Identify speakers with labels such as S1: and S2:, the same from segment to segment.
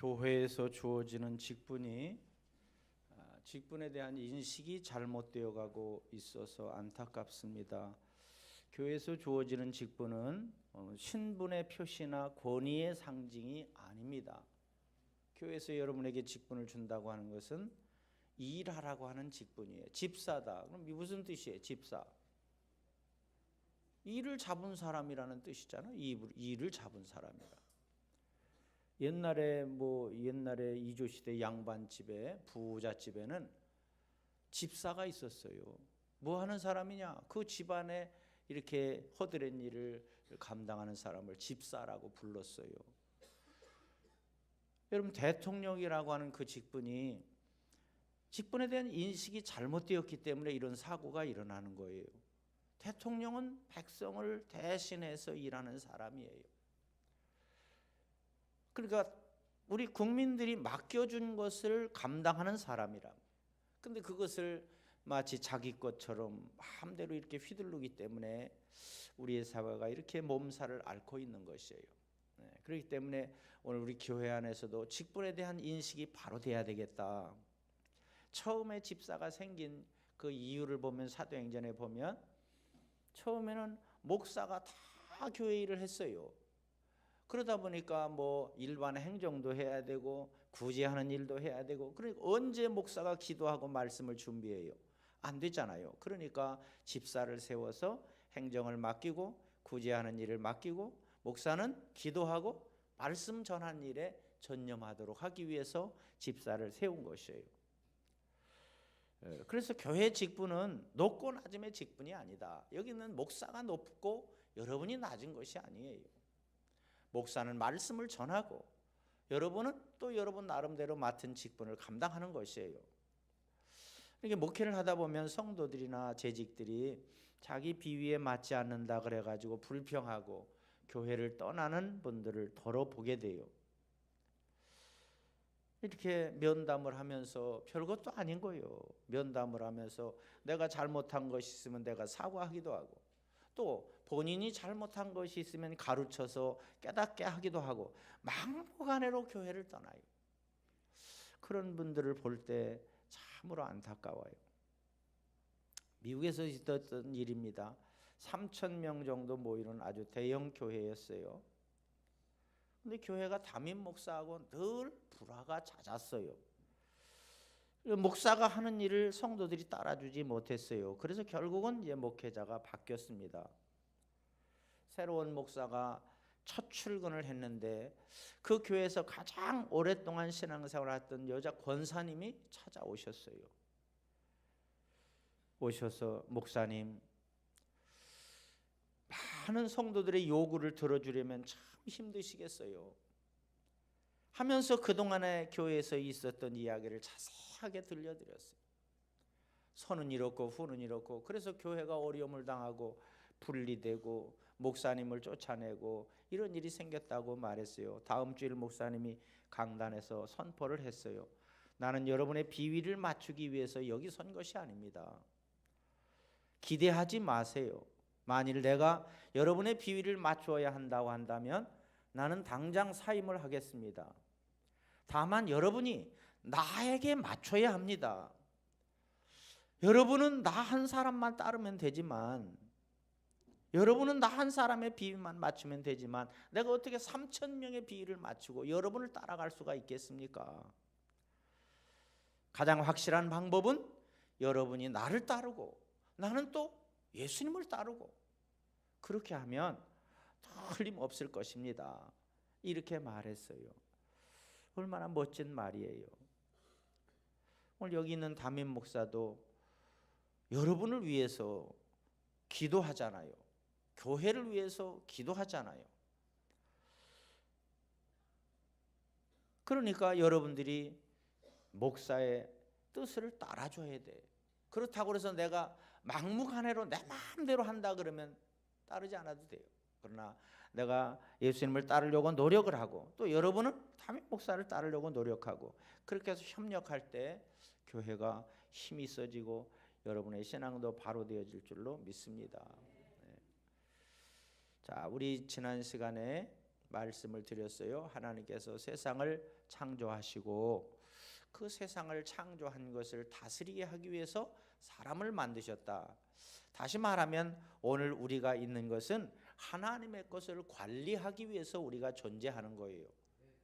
S1: 교회에서 주어지는 직분에 대한 인식이 잘못되어 가고 있어서 안타깝습니다. 교회에서 주어지는 직분은 신분의 표시나 권위의 상징이 아닙니다. 교회에서 여러분에게 직분을 준다고 하는 것은 일하라고 하는 직분이에요. 집사다. 그럼 무슨 뜻이에요? 집사. 일을 잡은 사람이라는 뜻이잖아요. 일을 잡은 사람이라. 옛날에 이조 시대 양반집에 부자집에는 집사가 있었어요. 뭐 하는 사람이냐? 그 집안에 이렇게 허드렛 일을 감당하는 사람을 집사라고 불렀어요. 여러분, 대통령이라고 하는 그 직분에 대한 인식이 잘못되었기 때문에 이런 사고가 일어나는 거예요. 대통령은 백성을 대신해서 일하는 사람이에요. 그러니까 우리 국민들이 맡겨준 것을 감당하는 사람이라. 근데 그것을 마치 자기 것처럼 마음대로 이렇게 휘두르기 때문에 우리의 사회가 이렇게 몸살을 앓고 있는 것이에요. 그렇기 때문에 오늘 우리 교회 안에서도 직분에 대한 인식이 바로 돼야 되겠다. 처음에 집사가 생긴 그 이유를 보면 사도행전에 보면 처음에는 목사가 다 교회 일을 했어요. 그러다 보니까 일반 행정도 해야 되고 구제하는 일도 해야 되고, 그러니까 언제 목사가 기도하고 말씀을 준비해요? 안 되잖아요. 그러니까 집사를 세워서 행정을 맡기고 구제하는 일을 맡기고 목사는 기도하고 말씀 전하는 일에 전념하도록 하기 위해서 집사를 세운 것이에요. 그래서 교회 직분은 높고 낮음의 직분이 아니다. 여기는 목사가 높고 여러분이 낮은 것이 아니에요. 목사는 말씀을 전하고 여러분은 또 여러분 나름대로 맡은 직분을 감당하는 것이에요. 이렇게 목회를 하다 보면 성도들이나 재직들이 자기 비위에 맞지 않는다 그래가지고 불평하고 교회를 떠나는 분들을 더러 보게 돼요. 이렇게 면담을 하면서 별것도 아닌 거예요. 면담을 하면서 내가 잘못한 것이 있으면 내가 사과하기도 하고, 또 본인이 잘못한 것이 있으면 가르쳐서 깨닫게 하기도 하고, 막무가내로 교회를 떠나요. 그런 분들을 볼 때 참으로 안타까워요. 미국에서 있었던 일입니다. 3,000명 정도 모이는 아주 대형 교회였어요. 근데 교회가 담임 목사하고 늘 불화가 잦았어요. 목사가 하는 일을 성도들이 따라주지 못했어요. 그래서 결국은 이제 목회자가 바뀌었습니다. 새로운 목사가 첫 출근을 했는데 그 교회에서 가장 오랫동안 신앙생활을 했던 여자 권사님이 찾아오셨어요. 오셔서 목사님, 많은 성도들의 요구를 들어주려면 참 힘드시겠어요 하면서 그동안에 교회에서 있었던 이야기를 자세하게 들려드렸어요. 선은 이렇고 후는 이렇고, 그래서 교회가 어려움을 당하고 분리되고 목사님을 쫓아내고 이런 일이 생겼다고 말했어요. 다음 주일 목사님이 강단에서 선포를 했어요. 나는 여러분의 비위를 맞추기 위해서 여기 선 것이 아닙니다. 기대하지 마세요. 만일 내가 여러분의 비위를 맞추어야 한다고 한다면 나는 당장 사임을 하겠습니다. 다만 여러분이 나에게 맞춰야 합니다. 여러분은 나 한 사람만 따르면 되지만, 여러분은 나 한 사람의 비위만 맞추면 되지만 내가 어떻게 3,000명의 비위를 맞추고 여러분을 따라갈 수가 있겠습니까? 가장 확실한 방법은 여러분이 나를 따르고 나는 또 예수님을 따르고, 그렇게 하면 틀림없을 것입니다. 이렇게 말했어요. 얼마나 멋진 말이에요. 오늘 여기 있는 담임 목사도 여러분을 위해서 기도하잖아요. 교회를 위해서 기도하잖아요. 그러니까 여러분들이 목사의 뜻을 따라줘야 돼. 그렇다고 해서 내가 막무가내로 내 마음대로 한다 그러면 따르지 않아도 돼요. 그러나 내가 예수님을 따르려고 노력을 하고, 또 여러분은 담임 목사를 따르려고 노력하고, 그렇게 해서 협력할 때 교회가 힘이 있어지고 여러분의 신앙도 바로 되어질 줄로 믿습니다. 자, 우리 지난 시간에 말씀을 드렸어요. 하나님께서 세상을 창조하시고 그 세상을 창조한 것을 다스리게 하기 위해서 사람을 만드셨다. 다시 말하면 오늘 우리가 있는 것은 하나님의 것을 관리하기 위해서 우리가 존재하는 거예요.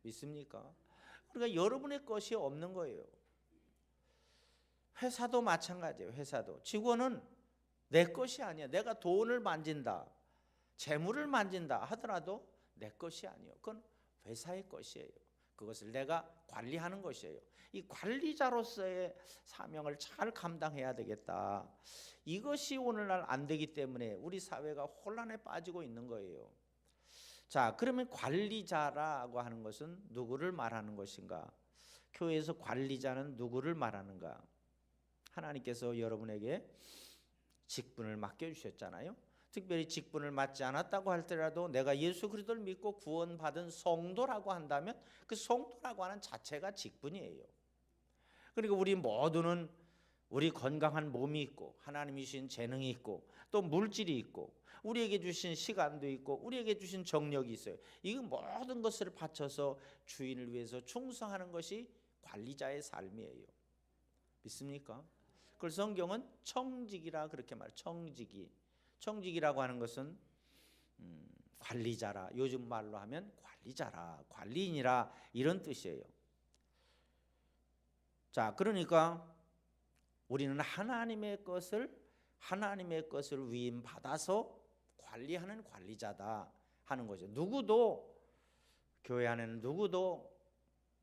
S1: 믿습니까? 그러니까 여러분의 것이 없는 거예요. 회사도 마찬가지예요. 회사도 직원은 내 것이 아니야. 내가 돈을 만진다, 재물을 만진다 하더라도 내 것이 아니에요. 그건 회사의 것이에요. 그것을 내가 관리하는 것이에요. 이 관리자로서의 사명을 잘 감당해야 되겠다. 이것이 오늘날 안 되기 때문에 우리 사회가 혼란에 빠지고 있는 거예요. 자, 그러면 관리자라고 하는 것은 누구를 말하는 것인가? 교회에서 관리자는 누구를 말하는가? 하나님께서 여러분에게 직분을 맡겨주셨잖아요. 특별히 직분을 맡지 않았다고 할때라도 내가 예수 그리스도를 믿고 구원받은 성도라고 한다면 그 성도라고 하는 자체가 직분이에요. 그러니까 우리 모두는 우리 건강한 몸이 있고 하나님이 주신 재능이 있고 또 물질이 있고 우리에게 주신 시간도 있고 우리에게 주신 정력이 있어요. 이 모든 것을 바쳐서 주인을 위해서 충성하는 것이 관리자의 삶이에요. 믿습니까? 그걸 성경은 청직이라 그렇게 말해요. 청직이라고 하는 것은 관리자라, 요즘 말로 하면 관리자라, 관리인이라 이런 뜻이에요. 자, 그러니까 우리는 하나님의 것을 위임 받아서 관리하는 관리자다 하는 거죠. 누구도 교회 안에는 누구도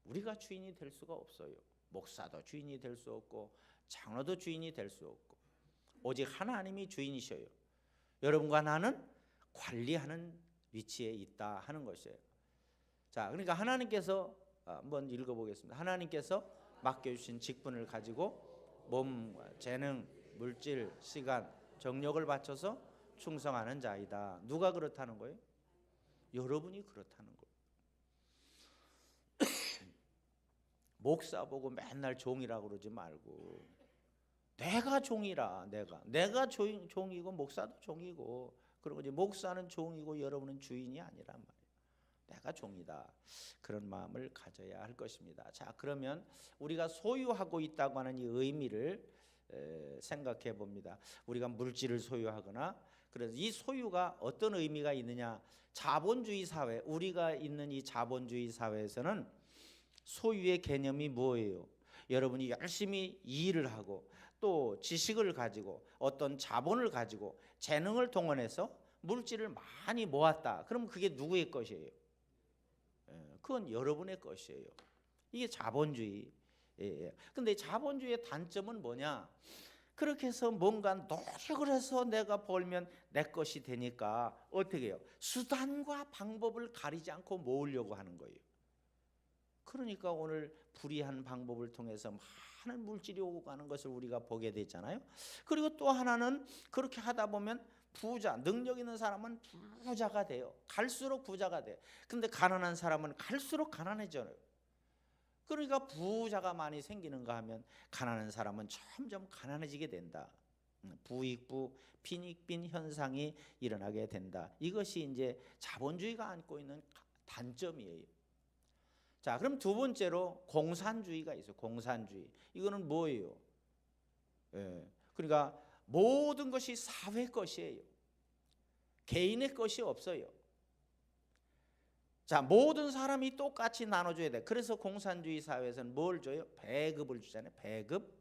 S1: 우리가 주인이 될 수가 없어요. 목사도 주인이 될 수 없고 장로도 주인이 될 수 없고 오직 하나님이 주인이셔요. 여러분과 나는 관리하는 위치에 있다 하는 것이에요. 자, 그러니까 하나님께서 한번 읽어보겠습니다. 하나님께서 맡겨주신 직분을 가지고 몸과 재능, 물질, 시간, 정력을 바쳐서 충성하는 자이다. 누가 그렇다는 거예요? 여러분이 그렇다는 거예요. 목사 보고 맨날 종이라고 그러지 말고 내가 종이라. 내가 종이고 목사도 종이고 그리고 이제 목사는 종이고 여러분은 주인이 아니란 말이에요. 내가 종이다. 그런 마음을 가져야 할 것입니다. 자, 그러면 우리가 소유하고 있다고 하는 이 의미를 생각해 봅니다. 우리가 물질을 소유하거나 그래서 이 소유가 어떤 의미가 있느냐? 자본주의 사회, 우리가 있는 이 자본주의 사회에서는 소유의 개념이 뭐예요? 여러분이 열심히 일을 하고 또 지식을 가지고 어떤 자본을 가지고 재능을 동원해서 물질을 많이 모았다. 그럼 그게 누구의 것이에요? 그건 여러분의 것이에요. 이게 자본주의. 근데 자본주의의 단점은 뭐냐? 그렇게 해서 뭔가 노력을 해서 내가 벌면 내 것이 되니까 어떻게 해요? 수단과 방법을 가리지 않고 모으려고 하는 거예요. 그러니까 오늘 불의한 방법을 통해서 많은 물질이 오고 가는 것을 우리가 보게 되잖아요. 그리고 또 하나는 그렇게 하다 보면 부자, 능력 있는 사람은 부자가 돼요. 갈수록 부자가 돼요. 근데 가난한 사람은 갈수록 가난해져요. 그러니까 부자가 많이 생기는가 하면 가난한 사람은 점점 가난해지게 된다. 부익부, 빈익빈 현상이 일어나게 된다. 이것이 이제 자본주의가 안고 있는 단점이에요. 자, 그럼 두 번째로 공산주의가 있어요. 공산주의. 이거는 뭐예요? 그러니까 모든 것이 사회 것이에요. 개인의 것이 없어요. 자, 모든 사람이 똑같이 나눠줘야 돼. 그래서 공산주의 사회에서는 뭘 줘요? 배급을 주잖아요. 배급.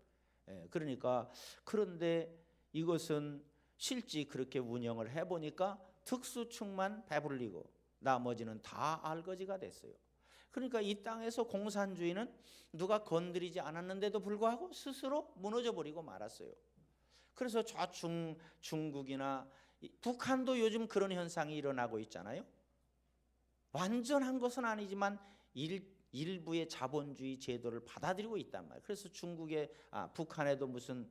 S1: 그러니까 그런데 이것은 실제 그렇게 운영을 해보니까 특수층만 배불리고 나머지는 다 알거지가 됐어요. 그러니까 이 땅에서 공산주의는 누가 건드리지 않았는데도 불구하고 스스로 무너져버리고 말았어요. 그래서 저 중국이나 북한도 요즘 그런 현상이 일어나고 있잖아요. 완전한 것은 아니지만 일부의 자본주의 제도를 받아들이고 있단 말이에요. 그래서 북한에도 무슨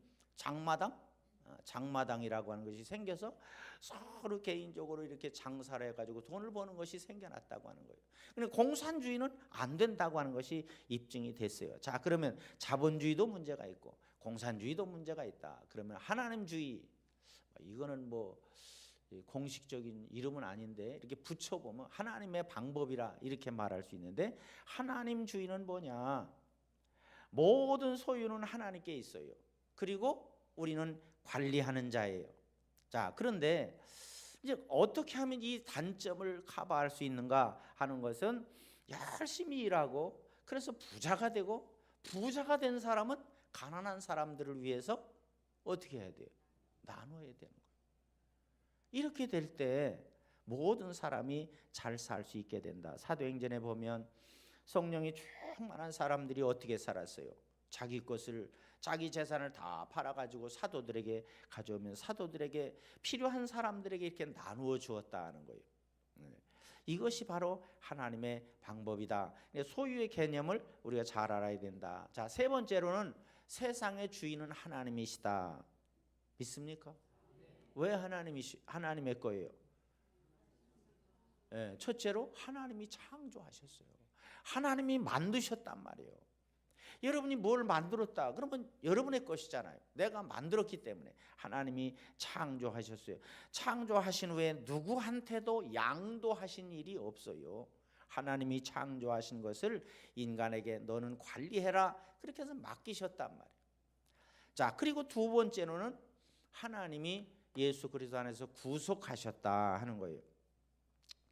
S1: 장마당이라고 하는 것이 생겨서 서로 개인적으로 이렇게 장사를 해가지고 돈을 버는 것이 생겨났다고 하는 거예요. 그런데 공산주의는 안 된다고 하는 것이 입증이 됐어요. 자, 그러면 자본주의도 문제가 있고 공산주의도 문제가 있다. 그러면 하나님주의, 이거는 뭐 공식적인 이름은 아닌데 이렇게 붙여보면 하나님의 방법이라 이렇게 말할 수 있는데, 하나님 주의는 뭐냐? 모든 소유는 하나님께 있어요. 그리고 우리는 관리하는 자예요. 자, 그런데 이제 어떻게 하면 이 단점을 커버할 수 있는가 하는 것은, 열심히 일하고 그래서 부자가 되고, 부자가 된 사람은 가난한 사람들을 위해서 어떻게 해야 돼요? 나눠야 되는 거예요. 이렇게 될 때 모든 사람이 잘 살 수 있게 된다. 사도행전에 보면 성령이 충만한 사람들이 어떻게 살았어요? 자기 것을, 자기 재산을 다 팔아가지고 사도들에게 가져오면 사도들에게 필요한 사람들에게 이렇게 나누어 주었다 하는 거예요. 이것이 바로 하나님의 방법이다. 소유의 개념을 우리가 잘 알아야 된다. 자, 세 번째로는 세상의 주인은 하나님이시다. 믿습니까? 왜 하나님의 거예요? 첫째로 하나님이 창조하셨어요. 하나님이 만드셨단 말이에요. 여러분이 뭘 만들었다 그러면 여러분의 것이잖아요. 내가 만들었기 때문에. 하나님이 창조하셨어요. 창조하신 후에 누구한테도 양도하신 일이 없어요. 하나님이 창조하신 것을 인간에게 너는 관리해라 그렇게 해서 맡기셨단 말이에요. 자, 그리고 두 번째로는 하나님이 예수 그리스도 안에서 구속하셨다 하는 거예요.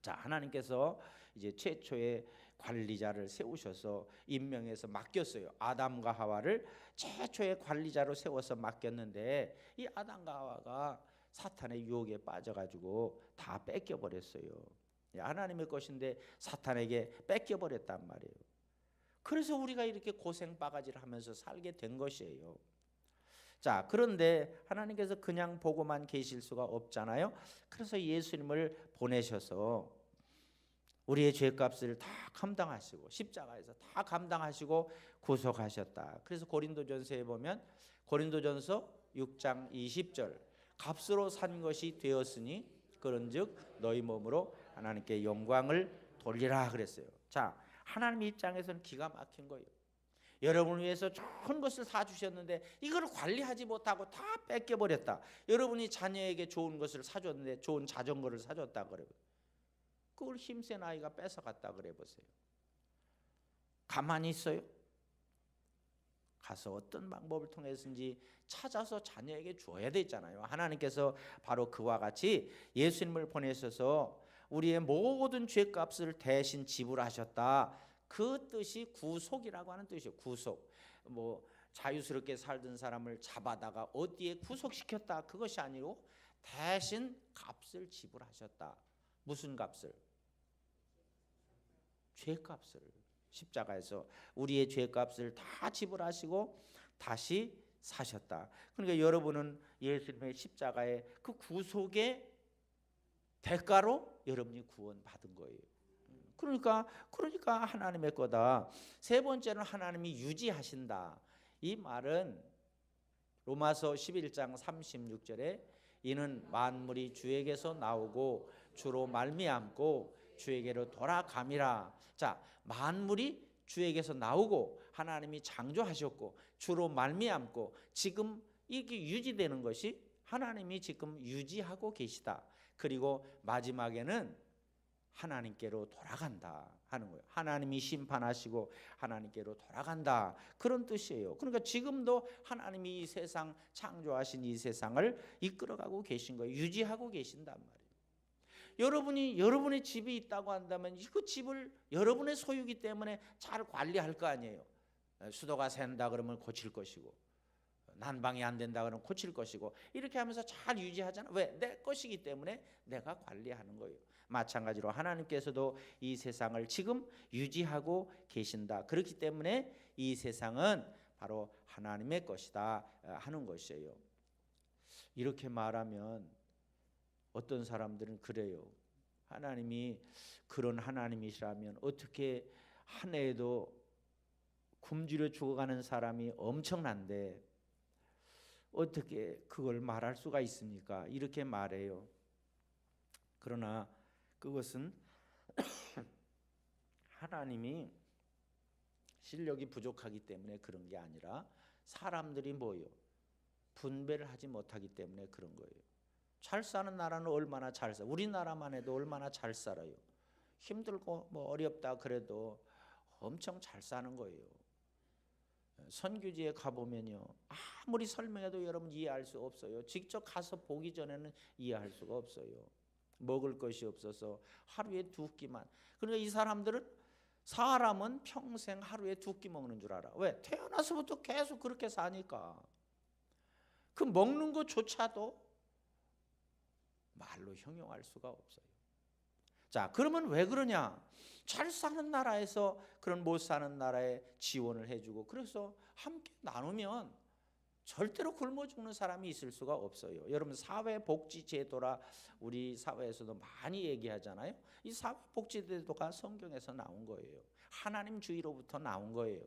S1: 자, 하나님께서 이제 최초의 관리자를 세우셔서 임명해서 맡겼어요. 아담과 하와를 최초의 관리자로 세워서 맡겼는데, 이 아담과 하와가 사탄의 유혹에 빠져가지고 다 뺏겨버렸어요. 하나님의 것인데 사탄에게 뺏겨버렸단 말이에요. 그래서 우리가 이렇게 고생바가지를 하면서 살게 된 것이에요. 자, 그런데 하나님께서 그냥 보고만 계실 수가 없잖아요. 그래서 예수님을 보내셔서 우리의 죄값을 다 감당하시고 십자가에서 다 감당하시고 구속하셨다. 그래서 고린도전서에 보면 고린도전서 6장 20절, 값으로 산 것이 되었으니 그런즉 너희 몸으로 하나님께 영광을 돌리라 그랬어요. 자, 하나님 입장에서는 기가 막힌 거예요. 여러분을 위해서 좋은 것을 사주셨는데 이걸 관리하지 못하고 다 뺏겨버렸다. 여러분이 자녀에게 좋은 것을 사줬는데, 좋은 자전거를 사줬다 그래요. 그걸 힘센 아이가 뺏어갔다 그래 보세요. 가만히 있어요? 가서 어떤 방법을 통해서든지 찾아서 자녀에게 줘야 되잖아요. 하나님께서 바로 그와 같이 예수님을 보내셔서 우리의 모든 죄값을 대신 지불하셨다. 그 뜻이 구속이라고 하는 뜻이에요. 구속. 뭐 자유스럽게 살던 사람을 잡아다가 어디에 구속시켰다 그것이 아니고 대신 값을 지불하셨다. 무슨 값을? 죄값을. 십자가에서 우리의 죄값을 다 지불하시고 다시 사셨다. 그러니까 여러분은 예수님의 십자가의 그 구속의 대가로 여러분이 구원받은 거예요. 그러니까 하나님의 거다. 세 번째는 하나님이 유지하신다. 이 말은 로마서 11장 36절에 이는 만물이 주에게서 나오고 주로 말미암고 주에게로 돌아감이라. 자, 만물이 주에게서 나오고 하나님이 창조하셨고 주로 말미암고 지금 이게 유지되는 것이 하나님이 지금 유지하고 계시다. 그리고 마지막에는 하나님께로 돌아간다 하는 거예요. 하나님이 심판하시고 하나님께로 돌아간다 그런 뜻이에요. 그러니까 지금도 하나님이 이 세상 창조하신 이 세상을 이끌어가고 계신 거예요. 유지하고 계신단 말이에요. 여러분이 여러분의 집이 있다고 한다면 그 집을 여러분의 소유기 때문에 잘 관리할 거 아니에요. 수도가 샌다 그러면 고칠 것이고 난방이 안 된다 그러면 고칠 것이고 이렇게 하면서 잘 유지하잖아. 왜? 내 것이기 때문에 내가 관리하는 거예요. 마찬가지로 하나님께서도 이 세상을 지금 유지하고 계신다. 그렇기 때문에 이 세상은 바로 하나님의 것이다 하는 것이에요. 이렇게 말하면 어떤 사람들은 그래요. 하나님이 그런 하나님이시라면 어떻게 한 해에도 굶주려 죽어가는 사람이 엄청난데 어떻게 그걸 말할 수가 있습니까? 이렇게 말해요. 그러나 그것은 하나님이 실력이 부족하기 때문에 그런 게 아니라 사람들이 뭐요? 분배를 하지 못하기 때문에 그런 거예요. 잘 사는 나라는 얼마나 잘 살아요. 우리나라만 해도 얼마나 잘 살아요. 힘들고 뭐 어렵다 그래도 엄청 잘 사는 거예요. 선교지에 가보면요, 아무리 설명해도 여러분 이해할 수 없어요. 직접 가서 보기 전에는 이해할 수가 없어요. 먹을 것이 없어서 하루에 2끼만. 그러니까 이 사람은 평생 하루에 2끼 먹는 줄 알아. 왜? 태어나서부터 계속 그렇게 사니까. 그 먹는 것조차도 말로 형용할 수가 없어요. 자, 그러면 왜 그러냐? 잘 사는 나라에서 그런 못 사는 나라에 지원을 해주고, 그래서 함께 나누면 절대로 굶어 죽는 사람이 있을 수가 없어요. 여러분, 사회복지제도라 우리 사회에서도 많이 얘기하잖아요. 이 사회복지제도가 성경에서 나온 거예요. 하나님 주의로부터 나온 거예요.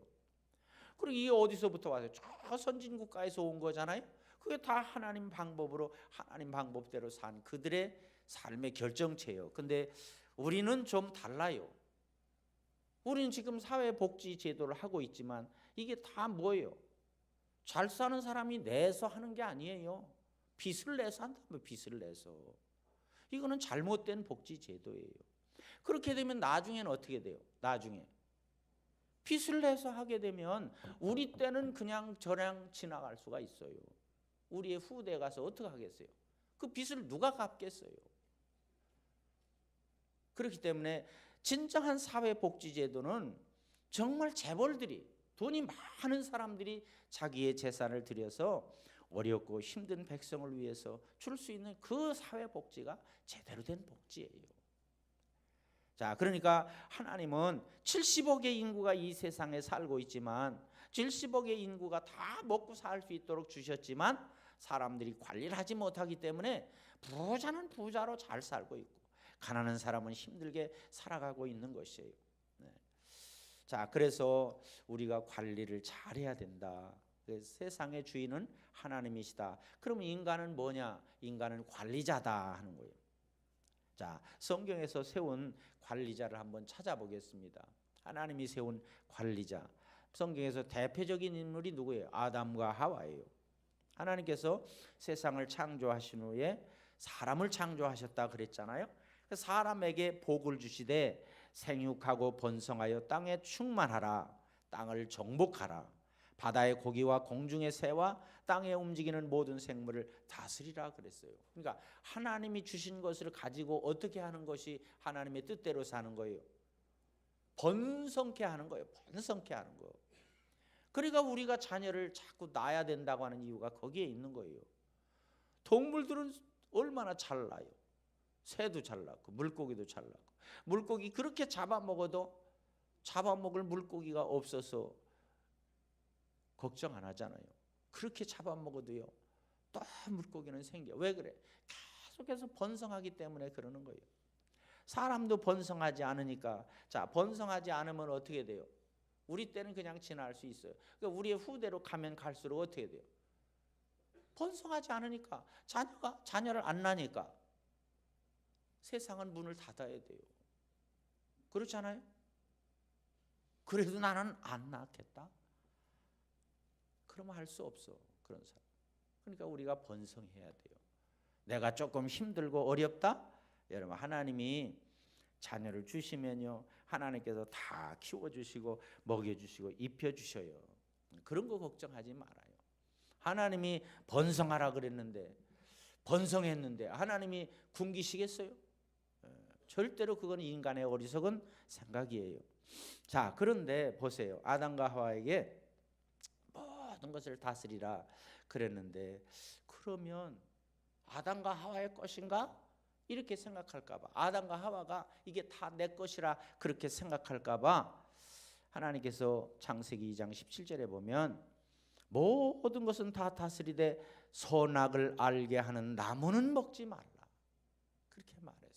S1: 그리고 이게 어디서부터 와서 저 선진국가에서 온 거잖아요. 그게 다 하나님 방법으로, 하나님 방법대로 산 그들의 삶의 결정체예요. 근데 우리는 좀 달라요. 우리는 지금 사회복지제도를 하고 있지만 이게 다 뭐예요? 잘 사는 사람이 내서 하는 게 아니에요. 빚을 내서 한다면 빚을 내서. 이거는 잘못된 복지제도예요. 그렇게 되면 나중에는 어떻게 돼요? 나중에 빚을 내서 하게 되면 우리 때는 그냥 저냥 지나갈 수가 있어요. 우리의 후대 가서 어떻게 하겠어요? 그 빚을 누가 갚겠어요? 그렇기 때문에 진정한 사회복지제도는 정말 재벌들이, 돈이 많은 사람들이 자기의 재산을 들여서 어렵고 힘든 백성을 위해서 줄 수 있는 그 사회복지가 제대로 된 복지예요. 자, 그러니까 하나님은 70억의 인구가 이 세상에 살고 있지만 70억의 인구가 다 먹고 살 수 있도록 주셨지만 사람들이 관리를 하지 못하기 때문에 부자는 부자로 잘 살고 있고 가난한 사람은 힘들게 살아가고 있는 것이에요. 네. 자, 그래서 우리가 관리를 잘해야 된다. 세상의 주인은 하나님이시다. 그럼 인간은 뭐냐? 인간은 관리자다 하는 거예요. 자, 성경에서 세운 관리자를 한번 찾아보겠습니다. 하나님이 세운 관리자. 성경에서 대표적인 인물이 누구예요? 아담과 하와예요. 하나님께서 세상을 창조하신 후에 사람을 창조하셨다 그랬잖아요. 사람에게 복을 주시되 생육하고 번성하여 땅에 충만하라. 땅을 정복하라. 바다의 고기와 공중의 새와 땅에 움직이는 모든 생물을 다스리라 그랬어요. 그러니까 하나님이 주신 것을 가지고 어떻게 하는 것이 하나님의 뜻대로 사는 거예요. 번성케 하는 거예요. 번성케 하는 거. 그러니까 우리가 자녀를 자꾸 낳아야 된다고 하는 이유가 거기에 있는 거예요. 동물들은 얼마나 잘 낳아요. 새도 잘 낳고 물고기도 잘 낳고. 물고기 그렇게 잡아먹어도 잡아먹을 물고기가 없어서 걱정 안 하잖아요. 그렇게 잡아먹어도요, 또 물고기는 생겨. 왜 그래? 계속해서 번성하기 때문에 그러는 거예요. 사람도 번성하지 않으니까. 자, 번성하지 않으면 어떻게 돼요? 우리 때는 그냥 지날 수 있어요. 그러니까 우리의 후대로 가면 갈수록 어떻게 돼요? 번성하지 않으니까, 자녀를 안 낳으니까 세상은 문을 닫아야 돼요. 그렇지 않아요? 그래도 나는 안 낳겠다. 그러면 할 수 없어, 그런 사람. 그러니까 우리가 번성해야 돼요. 내가 조금 힘들고 어렵다? 여러분, 하나님이 자녀를 주시면요, 하나님께서 다 키워주시고 먹여주시고 입혀주셔요. 그런 거 걱정하지 말아요. 하나님이 번성하라 그랬는데, 번성했는데 하나님이 굶기시겠어요? 절대로 그건 인간의 어리석은 생각이에요. 자, 그런데 보세요. 아담과 하와에게 모든 것을 다스리라 그랬는데, 그러면 아담과 하와의 것인가? 이렇게 생각할까 봐, 아담과 하와가 이게 다 내 것이라 그렇게 생각할까 봐 하나님께서 창세기 2장 17절에 보면 모든 것은 다 다스리되 선악을 알게 하는 나무는 먹지 말라 그렇게 말했어요.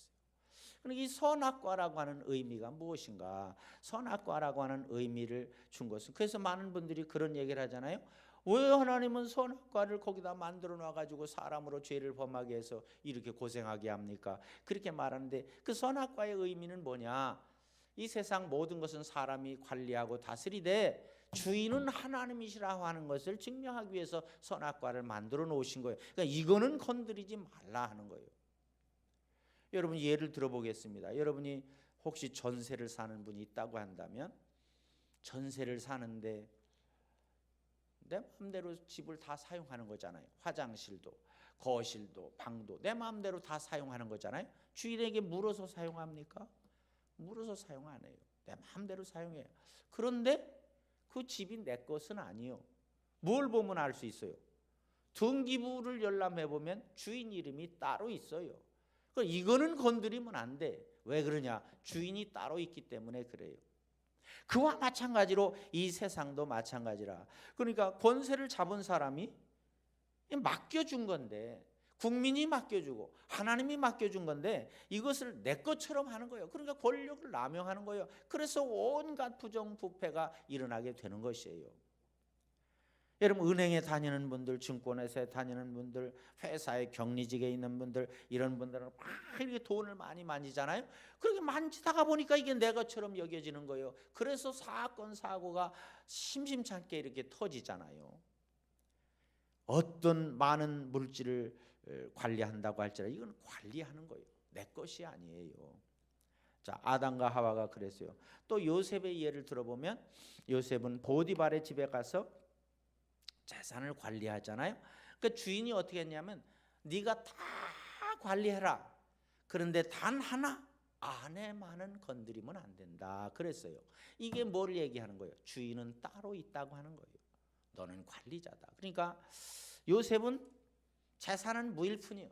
S1: 그러니까 이 선악과라고 하는 의미가 무엇인가? 선악과라고 하는 의미를 준 것은, 그래서 많은 분들이 그런 얘기를 하잖아요. 왜 하나님은 선악과를 거기다 만들어 놔가지고 사람으로 죄를 범하게 해서 이렇게 고생하게 합니까? 그렇게 말하는데, 그 선악과의 의미는 뭐냐? 이 세상 모든 것은 사람이 관리하고 다스리되 주인은 하나님이시라고 하는 것을 증명하기 위해서 선악과를 만들어 놓으신 거예요. 그러니까 이거는 건드리지 말라 하는 거예요. 여러분 예를 들어보겠습니다. 여러분이 혹시 전세를 사는 분이 있다고 한다면, 전세를 사는데 내 마음대로 집을 다 사용하는 거잖아요. 화장실도 거실도 방도 내 마음대로 다 사용하는 거잖아요. 주인에게 물어서 사용합니까? 물어서 사용 안 해요. 내 마음대로 사용해요. 그런데 그 집이 내 것은 아니요. 뭘 보면 알 수 있어요? 등기부를 열람해 보면 주인 이름이 따로 있어요. 이거는 건드리면 안 돼. 왜 그러냐? 주인이 따로 있기 때문에 그래요. 그와 마찬가지로 이 세상도 마찬가지라. 그러니까 권세를 잡은 사람이 맡겨준 건데, 국민이 맡겨주고 하나님이 맡겨준 건데 이것을 내 것처럼 하는 거예요. 그러니까 권력을 남용하는 거예요. 그래서 온갖 부정부패가 일어나게 되는 것이에요. 여러분 은행에 다니는 분들, 증권회사에 다니는 분들, 회사에 격리직에 있는 분들, 이런 분들은 막 이렇게 돈을 많이 만지잖아요. 그렇게 만지다가 보니까 이게 내 것처럼 여겨지는 거예요. 그래서 사건 사고가 심심찮게 이렇게 터지잖아요. 어떤 많은 물질을 관리한다고 할지라도 이건 관리하는 거예요. 내 것이 아니에요. 자, 아담과 하와가 그랬어요. 또 요셉의 예를 들어보면 요셉은 보디발의 집에 가서 재산을 관리하잖아요. 그러니까 주인이 어떻게 했냐면 네가 다 관리해라. 그런데 단 하나 아내만은 건드리면 안 된다 그랬어요. 이게 뭘 얘기하는 거예요? 주인은 따로 있다고 하는 거예요. 너는 관리자다. 그러니까 요셉은 재산은 무일푼이요.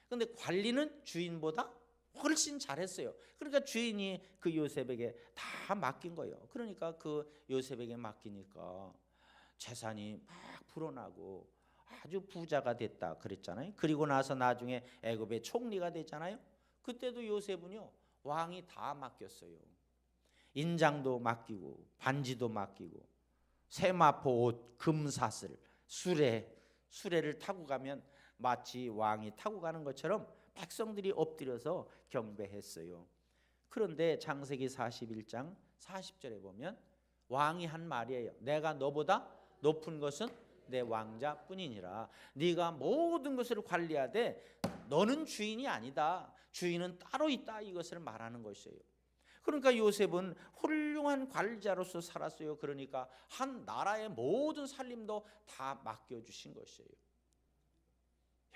S1: 그런데 관리는 주인보다 훨씬 잘했어요. 그러니까 주인이 그 요셉에게 다 맡긴 거예요. 그러니까 그 요셉에게 맡기니까 재산이 막 불어나고 아주 부자가 됐다 그랬잖아요. 그리고 나서 나중에 애굽의 총리가 됐잖아요. 그때도 요셉은요 왕이 다 맡겼어요. 인장도 맡기고 반지도 맡기고 세마포 옷, 금사슬, 수레를 타고 가면 마치 왕이 타고 가는 것처럼 백성들이 엎드려서 경배했어요. 그런데 창세기 41장 40절에 보면 왕이 한 말이에요. 내가 너보다 높은 것은 내 왕자뿐이니라. 네가 모든 것을 관리하되 너는 주인이 아니다. 주인은 따로 있다. 이것을 말하는 것이에요. 그러니까 요셉은 훌륭한 관리자로서 살았어요. 그러니까 한 나라의 모든 살림도 다 맡겨주신 것이에요.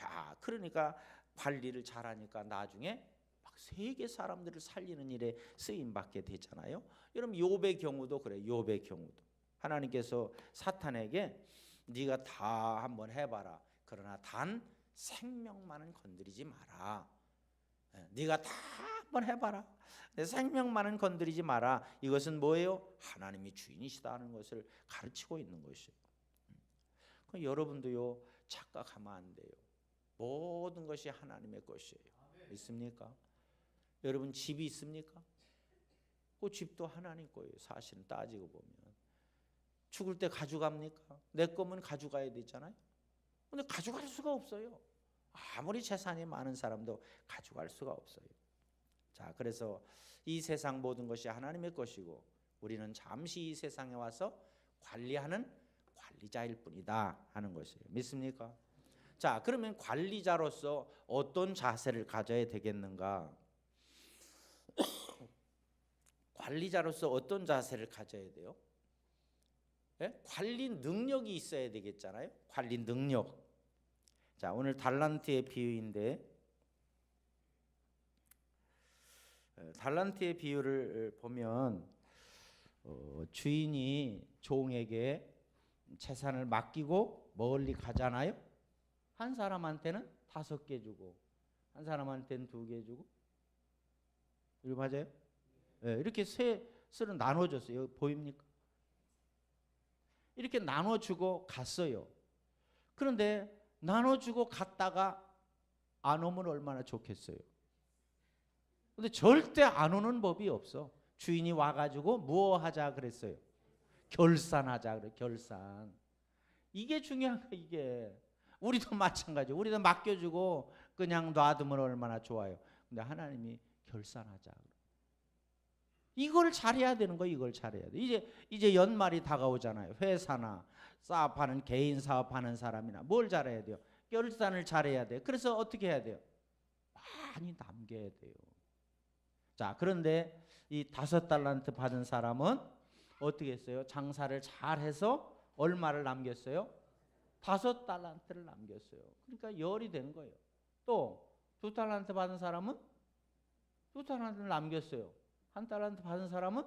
S1: 야, 그러니까 관리를 잘하니까 나중에 막 세계 사람들을 살리는 일에 쓰임 받게 되잖아요. 여러분 욥의 경우도 그래요. 욥의 경우도 하나님께서 사탄에게 네가 다 한번 해봐라. 그러나 단 생명만은 건드리지 마라. 네가 다 한번 해봐라. 내 생명만은 건드리지 마라. 이것은 뭐예요? 하나님이 주인이시다 하는 것을 가르치고 있는 것이에요. 여러분도요 착각하면 안 돼요. 모든 것이 하나님의 것이에요. 있습니까? 여러분 집이 있습니까? 그 집도 하나님 거예요. 사실은 따지고 보면 죽을 때 가져갑니까? 내 거면 가져가야 되잖아요. 근데 가져갈 수가 없어요. 아무리 재산이 많은 사람도 가져갈 수가 없어요. 자, 그래서 이 세상 모든 것이 하나님의 것이고 우리는 잠시 이 세상에 와서 관리하는 관리자일 뿐이다 하는 것이에요. 믿습니까? 자, 그러면 관리자로서 어떤 자세를 가져야 되겠는가? 관리자로서 어떤 자세를 가져야 돼요? 네? 관리 능력이 있어야 되겠잖아요. 관리 능력. 자, 오늘 달란트의 비유인데 달란트의 비유를 보면 주인이 종에게 재산을 맡기고 멀리 가잖아요. 한 사람한테는 5개 주고 한 사람한테는 2개 주고 이거 맞아요? 네, 이렇게 셋을 나눠줬어요. 여기 보입니까? 이렇게 나눠주고 갔어요. 그런데 나눠주고 갔다가 안 오면 얼마나 좋겠어요. 근데 절대 안 오는 법이 없어. 주인이 와가지고 뭐 하자 그랬어요? 결산하자 그래. 결산. 이게 중요한 거야. 이게 우리도 마찬가지. 우리도 맡겨주고 그냥 놔두면 얼마나 좋아요. 근데 하나님이 결산하자. 이걸 잘해야 되는 거예요. 이걸 잘해야 돼. 이제 연말이 다가오잖아요. 회사나 사업하는 개인 사업하는 사람이나 뭘 잘해야 돼요? 결산을 잘해야 돼요. 그래서 어떻게 해야 돼요? 많이 남겨야 돼요. 자, 그런데 이 5달란트 받은 사람은 어떻게 했어요? 장사를 잘해서 얼마를 남겼어요? 5달란트를 남겼어요. 그러니까 열이 된 거예요. 또 2달란트 받은 사람은 2달란트를 남겼어요. 1달란트 받은 사람은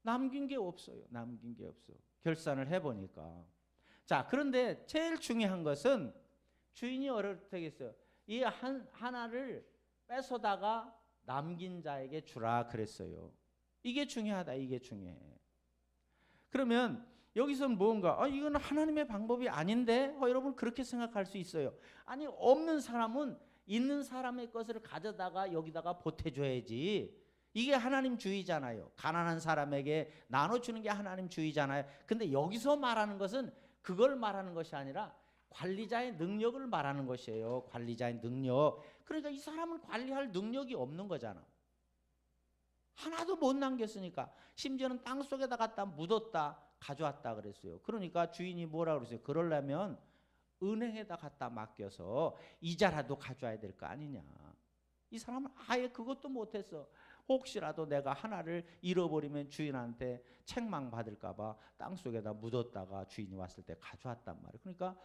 S1: 남긴 게 없어요. 남긴 게 없어. 결산을 해보니까. 자, 그런데 제일 중요한 것은 주인이 어떻게 했어요? 이 하나를 뺏어다가 남긴 자에게 주라 그랬어요. 이게 중요하다. 이게 중요해. 그러면 여기서는 뭔가 이건 하나님의 방법이 아닌데 여러분 그렇게 생각할 수 있어요. 아니 없는 사람은 있는 사람의 것을 가져다가 여기다가 보태줘야지. 이게 하나님 주의잖아요. 가난한 사람에게 나눠주는 게 하나님 주의잖아요. 근데 여기서 말하는 것은 그걸 말하는 것이 아니라 관리자의 능력을 말하는 것이에요. 관리자의 능력. 그러니까 이 사람은 관리할 능력이 없는 거잖아. 하나도 못 남겼으니까. 심지어는 땅 속에다 갖다 묻었다 가져왔다 그랬어요. 그러니까 주인이 뭐라 그랬어요? 그러려면 은행에다 갖다 맡겨서 이자라도 가져와야 될 거 아니냐. 이 사람은 아예 그것도 못했어. 혹시라도 내가 하나를 잃어버리면 주인한테 책망 받을까 봐 땅속에다 묻었다가 주인이 왔을 때 가져왔단 말이에요. 그러니까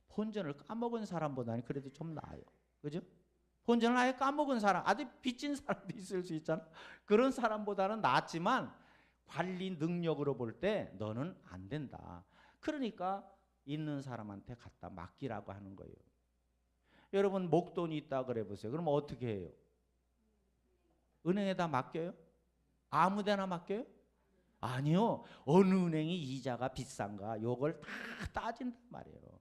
S1: 본전을 까먹은 사람보다는 그래도 좀 나아요. 그죠? 본전을 아예 까먹은 사람, 아주 빚진 사람도 있을 수 있잖아. 그런 사람보다는 낫지만 관리 능력으로 볼 때 너는 안 된다. 그러니까 있는 사람한테 갖다 맡기라고 하는 거예요. 여러분 목돈이 있다 그래 보세요. 그럼 어떻게 해요? 은행에다 맡겨요? 아무 데나 맡겨요? 아니요. 어느 은행이 이자가 비싼가 요걸 다 따진단 말이에요.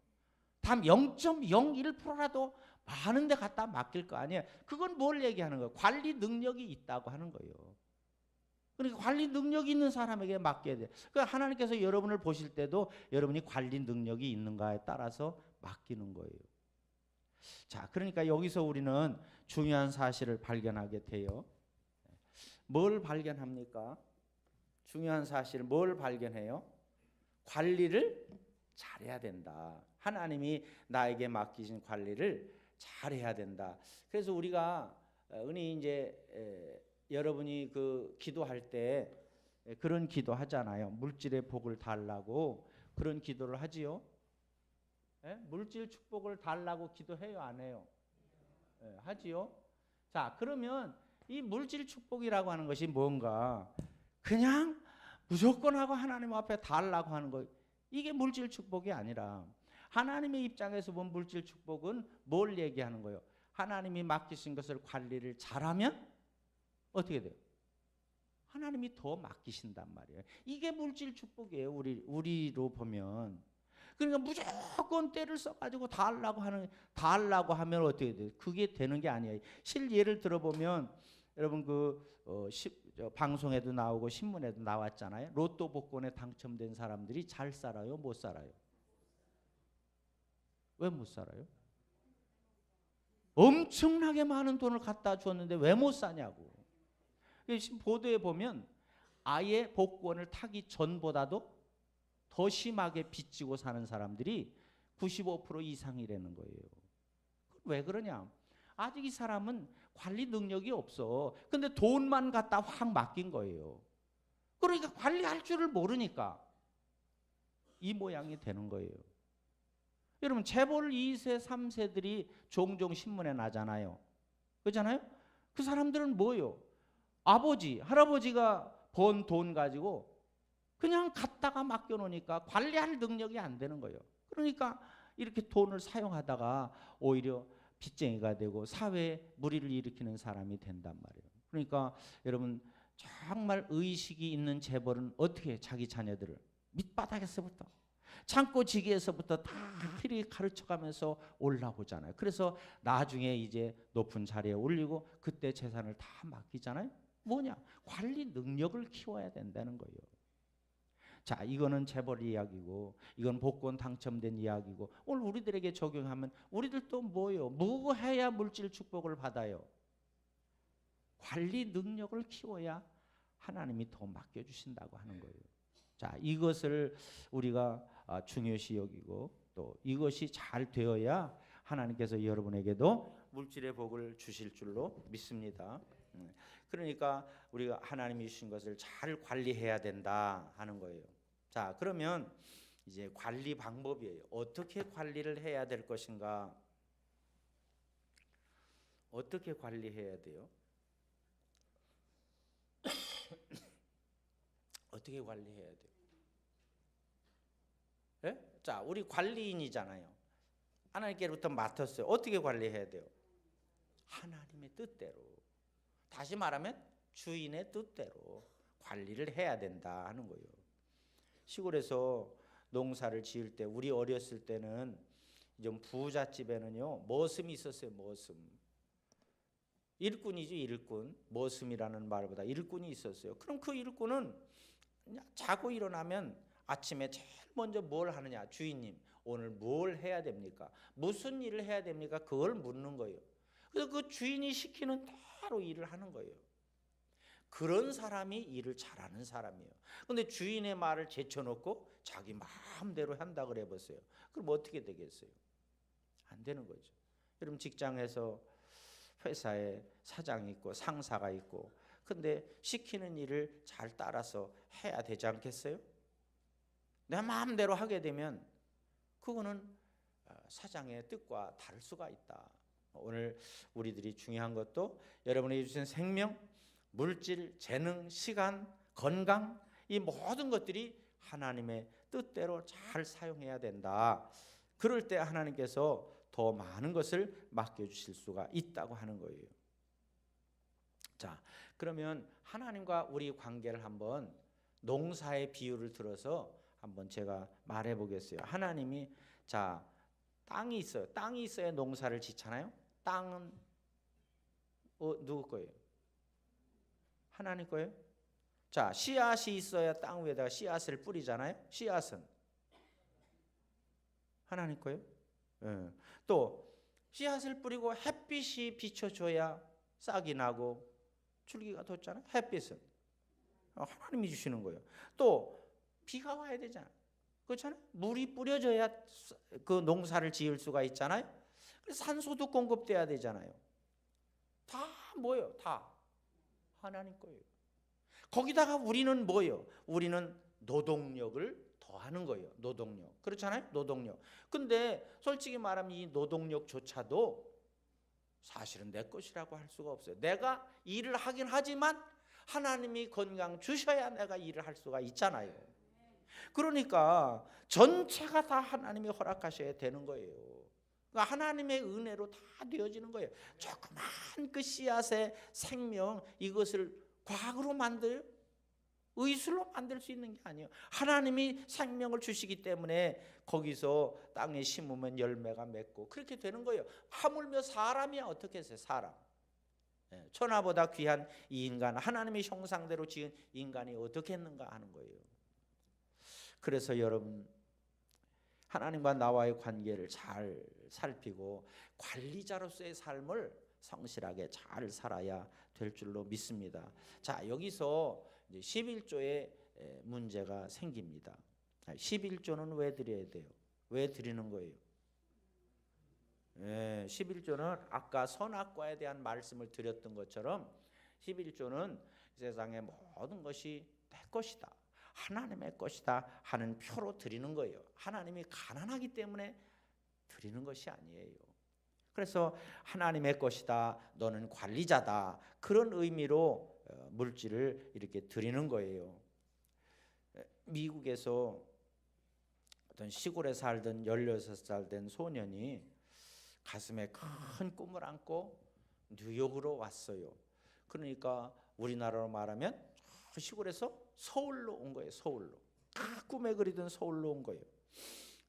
S1: 다 0.01%라도 많은 데 갖다 맡길 거 아니에요. 그건 뭘 얘기하는 거예요? 관리 능력이 있다고 하는 거예요. 그러니까 관리 능력이 있는 사람에게 맡겨야 돼요. 그러니까 하나님께서 여러분을 보실 때도 여러분이 관리 능력이 있는가에 따라서 맡기는 거예요. 자, 그러니까 여기서 우리는 중요한 사실을 발견하게 돼요. 뭘 발견합니까? 중요한 사실을 뭘 발견해요? 관리를 잘해야 된다. 하나님이 나에게 맡기신 관리를 잘해야 된다. 그래서 우리가 흔히 이제 여러분이 그 기도할 때 그런 기도 하잖아요. 물질의 복을 달라고 그런 기도를 하지요. 예? 물질 축복을 달라고 기도해요, 안 해요? 예, 하지요. 자, 그러면 이 물질 축복이라고 하는 것이 뭔가 그냥 무조건 하고 하나님 앞에 달라고 하는 거, 이게 물질 축복이 아니라 하나님의 입장에서 본 물질 축복은 뭘 얘기하는 거예요? 하나님이 맡기신 것을 관리를 잘하면 어떻게 돼요? 하나님이 더 맡기신단 말이에요. 이게 물질 축복이에요. 우리로 보면. 그러니까 무조건 때를 써가지고 달라고 하면 어떻게 돼요? 그게 되는 게 아니에요. 예를 들어보면 여러분 방송에도 나오고 신문에도 나왔잖아요. 로또 복권에 당첨된 사람들이 잘 살아요? 못 살아요? 왜 못 살아요? 엄청나게 많은 돈을 갖다 줬는데 왜 못 사냐고. 보도에 보면 아예 복권을 타기 전보다도 더 심하게 빚지고 사는 사람들이 95% 이상이라는 거예요. 왜 그러냐? 아직 이 사람은 관리 능력이 없어. 근데 돈만 갖다 확 맡긴 거예요. 그러니까 관리할 줄을 모르니까 이 모양이 되는 거예요. 여러분 재벌 2세, 3세들이 종종 신문에 나잖아요. 그렇잖아요? 그 사람들은 뭐예요? 아버지, 할아버지가 번 돈 가지고 그냥 갖다가 맡겨놓으니까 관리할 능력이 안 되는 거예요. 그러니까 이렇게 돈을 사용하다가 오히려 빚쟁이가 되고 사회에 무리를 일으키는 사람이 된단 말이에요. 그러니까 여러분 정말 의식이 있는 재벌은 어떻게 자기 자녀들을 밑바닥에서부터 창고지기에서부터 다 이렇게 가르쳐가면서 올라오잖아요. 그래서 나중에 이제 높은 자리에 올리고 그때 재산을 다 맡기잖아요. 뭐냐? 관리 능력을 키워야 된다는 거예요. 자, 이거는 재벌 이야기고 이건 복권 당첨된 이야기고 오늘 우리들에게 적용하면 우리들도 뭐예요? 뭐 해야 물질 축복을 받아요? 관리 능력을 키워야 하나님이 더 맡겨주신다고 하는 거예요. 자, 이것을 우리가 중요시 여기고 또 이것이 잘 되어야 하나님께서 여러분에게도 물질의 복을 주실 줄로 믿습니다. 그러니까 우리가 하나님이 주신 것을 잘 관리해야 된다 하는 거예요. 자, 그러면 이제 관리 방법이에요. 어떻게 관리를 해야 될 것인가? 어떻게 관리해야 돼요? 어떻게 관리해야 돼요? 예? 자, 우리 관리인이잖아요. 하나님께로부터 맡았어요. 어떻게 관리해야 돼요? 하나님의 뜻대로. 다시 말하면 주인의 뜻대로 관리를 해야 된다 하는 거예요. 시골에서 농사를 지을 때 우리 어렸을 때는 좀 부잣집에는요 머슴이 있었어요. 머슴. 일꾼이죠. 일꾼. 머슴이라는 말보다 일꾼이 있었어요. 그럼 그 일꾼은 그냥 자고 일어나면 아침에 제일 먼저 뭘 하느냐. 주인님 오늘 뭘 해야 됩니까? 무슨 일을 해야 됩니까? 그걸 묻는 거예요. 그래서 그 주인이 시키는 대로 일을 하는 거예요. 그런 사람이 일을 잘하는 사람이에요. 그런데 주인의 말을 제쳐놓고 자기 마음대로 한다 그래 보세요. 그럼 어떻게 되겠어요? 안 되는 거죠. 여러분 직장에서 회사에 사장이 있고 상사가 있고 근데 시키는 일을 잘 따라서 해야 되지 않겠어요? 내 마음대로 하게 되면 그거는 사장의 뜻과 다를 수가 있다. 오늘 우리들이 중요한 것도 여러분이 주신 생명, 물질, 재능, 시간, 건강 이 모든 것들이 하나님의 뜻대로 잘 사용해야 된다. 그럴 때 하나님께서 더 많은 것을 맡겨주실 수가 있다고 하는 거예요. 자, 그러면 하나님과 우리 관계를 한번 농사의 비유를 들어서 한번 제가 말해 보겠어요. 하나님이 자 땅이 있어요. 땅이 있어야 농사를 짓잖아요. 땅은 누구 거예요? 하나님 거예요. 자, 씨앗이 있어야 땅 위에다가 씨앗을 뿌리잖아요. 씨앗은 하나님 거예요. 또 씨앗을 뿌리고 햇빛이 비춰줘야 싹이 나고 줄기가 돋잖아요. 햇빛은 하나님이 주시는 거예요. 또 비가 와야 되잖아요. 그렇잖아요. 물이 뿌려져야 그 농사를 지을 수가 있잖아요. 그래서 산소도 공급돼야 되잖아요. 다 뭐예요? 다 하나님 거예요. 거기다가 우리는 뭐예요? 우리는 노동력을 더하는 거예요. 노동력. 그렇잖아요. 노동력. 근데 솔직히 말하면 이 노동력조차도 사실은 내 것이라고 할 수가 없어요. 내가 일을 하긴 하지만 하나님이 건강 주셔야 내가 일을 할 수가 있잖아요. 그러니까 전체가 다 하나님이 허락하셔야 되는 거예요. 그러니까 하나님의 은혜로 다 되어지는 거예요. 조그만 그 씨앗의 생명 이것을 과학으로 만들 의술로 만들 수 있는 게 아니에요. 하나님이 생명을 주시기 때문에 거기서 땅에 심으면 열매가 맺고 그렇게 되는 거예요. 하물며 사람이야 어떻게 했어요? 사람. 천하보다 귀한 이 인간, 하나님의 형상대로 지은 인간이 어떻게 했는가 하는 거예요. 그래서 여러분 하나님과 나와의 관계를 잘 살피고 관리자로서의 삶을 성실하게 잘 살아야 될 줄로 믿습니다. 자, 여기서 이제 11조의 문제가 생깁니다. 11조는 왜 드려야 돼요? 왜 드리는 거예요? 11조는 아까 선악과에 대한 말씀을 드렸던 것처럼 11조는 세상의 모든 것이 내 것이다. 하나님의 것이다 하는 표로 드리는 거예요. 하나님이 가난하기 때문에 드리는 것이 아니에요. 그래서 하나님의 것이다. 너는 관리자다. 그런 의미로 물질을 이렇게 드리는 거예요. 미국에서 어떤 시골에 살던 16살 된 소년이 가슴에 큰 꿈을 안고 뉴욕으로 왔어요. 그러니까 우리나라로 말하면 시골에서 서울로 온 거예요. 서울로. 꿈에 그리던 서울로 온 거예요.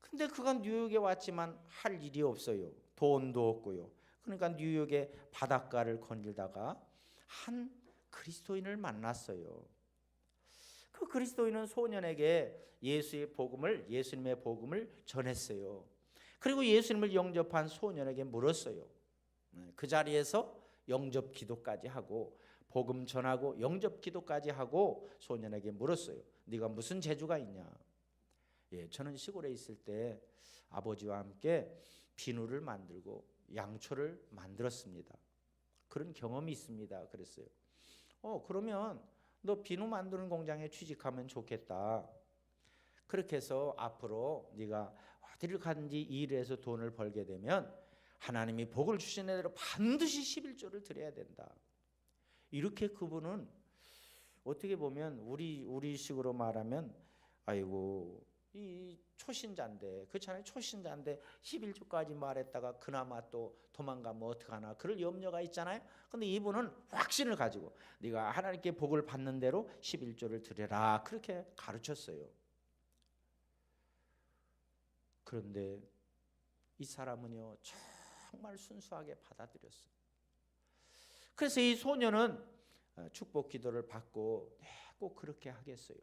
S1: 근데 그가 뉴욕에 왔지만 할 일이 없어요. 돈도 없고요. 그러니까 뉴욕의 바닷가를 거닐다가 한 그리스도인을 만났어요. 그 그리스도인은 소년에게 예수님의 복음을 전했어요. 그리고 예수님을 영접한 소년에게 물었어요. 그 자리에서 영접 기도까지 하고 복음 전하고 영접 기도까지 하고 소년에게 물었어요. 네가 무슨 재주가 있냐? 예, 저는 시골에 있을 때 아버지와 함께 비누를 만들고 양초를 만들었습니다. 그런 경험이 있습니다. 그랬어요. 그러면 너 비누 만드는 공장에 취직하면 좋겠다. 그렇게 해서 앞으로 네가 어디를 가든지 일해서 돈을 벌게 되면 하나님이 복을 주시는 대로 반드시 11조를 드려야 된다. 이렇게 그분은 어떻게 보면 우리식으로 말하면 아이고 이 초신자인데 그렇잖아요. 초신자인데 11조까지 말했다가 그나마 또 도망가면 어떡하나 그럴 염려가 있잖아요. 근데 이분은 확신을 가지고 네가 하나님께 복을 받는 대로 11조를 드려라 그렇게 가르쳤어요. 그런데 이 사람은요 정말 순수하게 받아들였어요. 그래서 이 소년은 축복 기도를 받고 꼭 그렇게 하겠어요.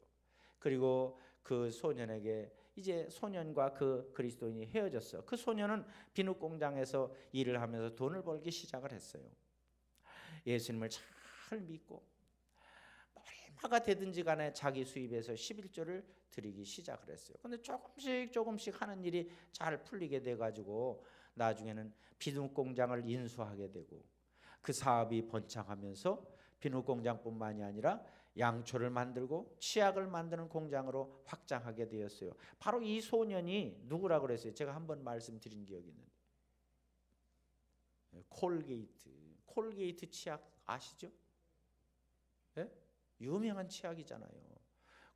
S1: 그리고 그 소년에게 이제 소년과 그 그리스도인이 헤어졌어요. 그 소년은 비누 공장에서 일을 하면서 돈을 벌기 시작을 했어요. 예수님을 잘 믿고 얼마가 되든지 간에 자기 수입에서 11조를 드리기 시작을 했어요. 근데 조금씩 하는 일이 잘 풀리게 돼가지고 나중에는 비누 공장을 인수하게 되고 그 사업이 번창하면서 비누 공장뿐만이 아니라 양초를 만들고 치약을 만드는 공장으로 확장하게 되었어요. 바로 이 소년이 누구라고 그랬어요? 제가 한번 말씀드린 기억이 있는데 콜게이트 치약 아시죠? 네? 유명한 치약이잖아요.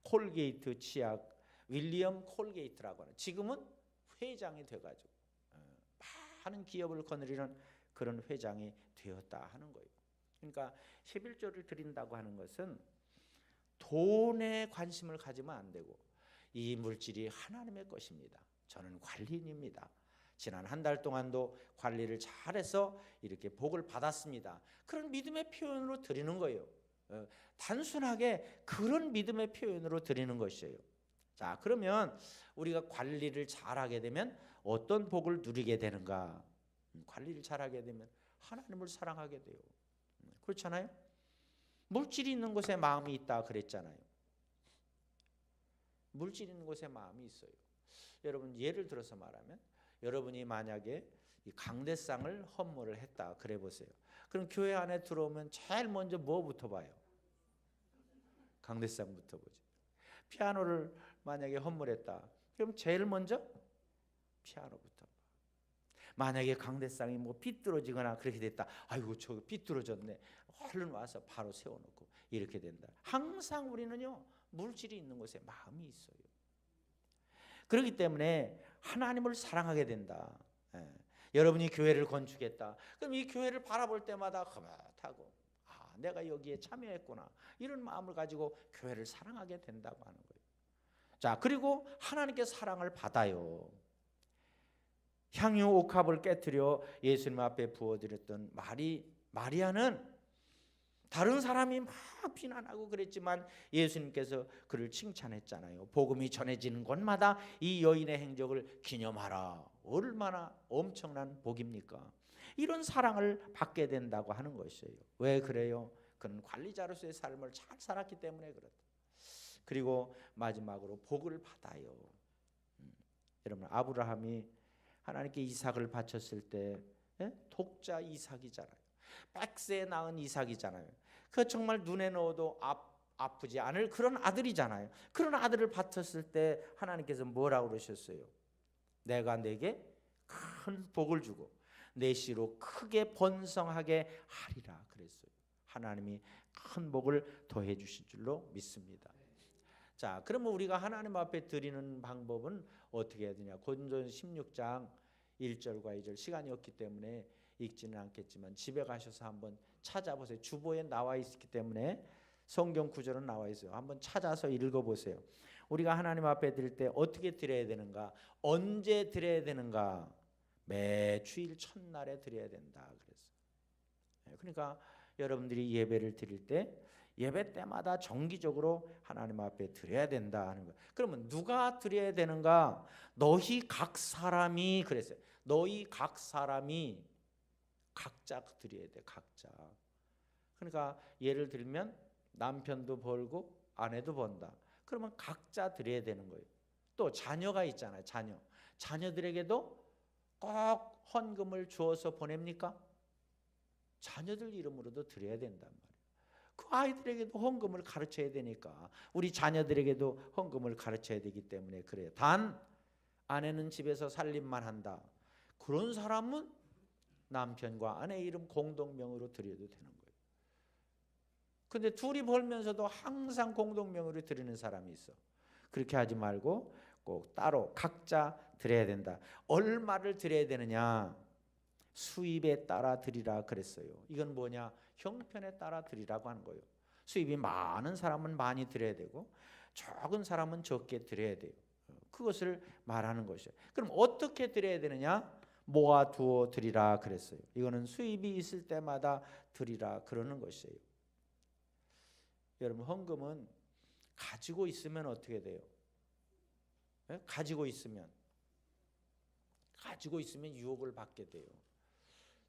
S1: 콜게이트 치약 윌리엄 콜게이트라고 하는 지금은 회장이 돼가지고 많은 기업을 거느리는 그런 회장이 되었다 하는 거예요. 그러니까 11조를 드린다고 하는 것은 돈에 관심을 가지면 안 되고 이 물질이 하나님의 것입니다. 저는 관리인입니다. 지난 한 달 동안도 관리를 잘해서 이렇게 복을 받았습니다. 그런 믿음의 표현으로 드리는 거예요. 단순하게 그런 믿음의 표현으로 드리는 것이에요. 자, 그러면 우리가 관리를 잘하게 되면 어떤 복을 누리게 되는가? 관리를 잘하게 되면 하나님을 사랑하게 돼요. 그렇잖아요? 물질이 있는 곳에 마음이 있다 그랬잖아요. 물질 있는 곳에 마음이 있어요. 여러분 예를 들어서 말하면 여러분이 만약에 이 강대상을 헌물을 했다 그래 보세요. 그럼 교회 안에 들어오면 제일 먼저 뭐부터 봐요? 강대상부터 보죠. 피아노를 만약에 헌물했다. 그럼 제일 먼저 피아노부터 봐. 만약에 강대상이 뭐 삐뚤어지거나 그렇게 됐다. 아이고 저 삐뚤어졌네. 얼른 와서 바로 세워놓고 이렇게 된다. 항상 우리는요 물질이 있는 곳에 마음이 있어요. 그렇기 때문에 하나님을 사랑하게 된다. 여러분이 교회를 건축했다. 그럼 이 교회를 바라볼 때마다 흐뭇하고 내가 여기에 참여했구나 이런 마음을 가지고 교회를 사랑하게 된다고 하는 거예요. 자, 그리고 하나님께 사랑을 받아요. 향유 옥합을 깨뜨려 예수님 앞에 부어드렸던 마리아는 다른 사람이 막 비난하고 그랬지만 예수님께서 그를 칭찬했잖아요. 복음이 전해지는 곳마다 이 여인의 행적을 기념하라. 얼마나 엄청난 복입니까? 이런 사랑을 받게 된다고 하는 것이에요. 왜 그래요? 그는 관리자로서의 삶을 잘 살았기 때문에 그렇다. 그리고 마지막으로 복을 받아요. 여러분 아브라함이 하나님께 이삭을 바쳤을 때 독자 이삭이잖아요. 100세에 낳은 이삭이잖아요. 그 정말 눈에 넣어도 아프지 않을 그런 아들이잖아요. 그런 아들을 바쳤을 때 하나님께서 뭐라고 그러셨어요? 내가 내게 큰 복을 주고 내 씨로 크게 번성하게 하리라 그랬어요. 하나님이 큰 복을 더해 주실 줄로 믿습니다. 자, 그러면 우리가 하나님 앞에 드리는 방법은 어떻게 해야 되냐? 고린도전서 16장 1절과 2절 시간이 없기 때문에 읽지는 않겠지만 집에 가셔서 한번 찾아보세요. 주보에 나와 있기 때문에 성경 구절은 나와 있어요. 한번 찾아서 읽어보세요. 우리가 하나님 앞에 드릴 때 어떻게 드려야 되는가? 언제 드려야 되는가? 매 주일 첫날에 드려야 된다 그랬어요. 그러니까 여러분들이 예배를 드릴 때 예배 때마다 정기적으로 하나님 앞에 드려야 된다 하는 거예요. 그러면 누가 드려야 되는가? 너희 각 사람이 그랬어요. 너희 각 사람이 각자 드려야 돼. 각자. 그러니까 예를 들면 남편도 벌고 아내도 번다. 그러면 각자 드려야 되는 거예요. 또 자녀가 있잖아요. 자녀들에게도 꼭 헌금을 주어서 보냅니까? 자녀들 이름으로도 드려야 된단 말이에요. 그 아이들에게도 헌금을 가르쳐야 되니까 우리 자녀들에게도 헌금을 가르쳐야 되기 때문에 그래요. 단 아내는 집에서 살림만 한다. 그런 사람은 남편과 아내 이름 공동명의로 드려도 되는 거예요. 근데 둘이 벌면서도 항상 공동명의로 드리는 사람이 있어. 그렇게 하지 말고 꼭 따로 각자 드려야 된다. 얼마를 드려야 되느냐? 수입에 따라 드리라 그랬어요. 이건 뭐냐? 형편에 따라 드리라고 하는 거예요. 수입이 많은 사람은 많이 드려야 되고 적은 사람은 적게 드려야 돼요. 그것을 말하는 것이에요. 그럼 어떻게 드려야 되느냐? 모아두어 드리라 그랬어요. 이거는 수입이 있을 때마다 드리라 그러는 것이에요. 여러분 헌금은 가지고 있으면 어떻게 돼요? 가지고 있으면 유혹을 받게 돼요.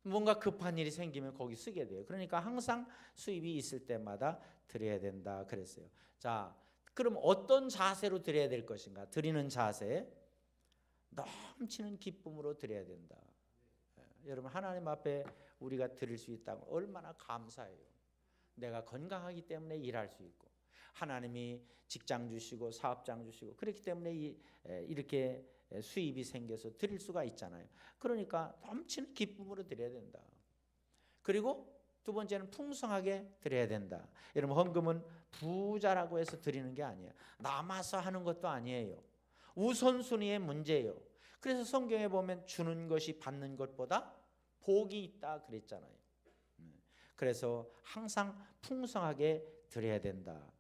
S1: 뭔가 급한 일이 생기면 거기 쓰게 돼요. 그러니까 항상 수입이 있을 때마다 드려야 된다 그랬어요. 자, 그럼 어떤 자세로 드려야 될 것인가? 드리는 자세, 넘치는 기쁨으로 드려야 된다. 여러분 하나님 앞에 우리가 드릴 수 있다면 얼마나 감사해요. 내가 건강하기 때문에 일할 수 있고 하나님이 직장 주시고 사업장 주시고 그렇기 때문에 이렇게 수입이 생겨서 드릴 수가 있잖아요. 그러니까 넘치는 기쁨으로 드려야 된다. 그리고 두 번째는 풍성하게 드려야 된다. 여러분 헌금은 부자라고 해서 드리는 게 아니에요. 남아서 하는 것도 아니에요. 우선순위의 문제예요. 그래서 성경에 보면 주는 것이 받는 것보다 복이 있다 그랬잖아요. 그래서 항상 풍성하게 드려야 된다.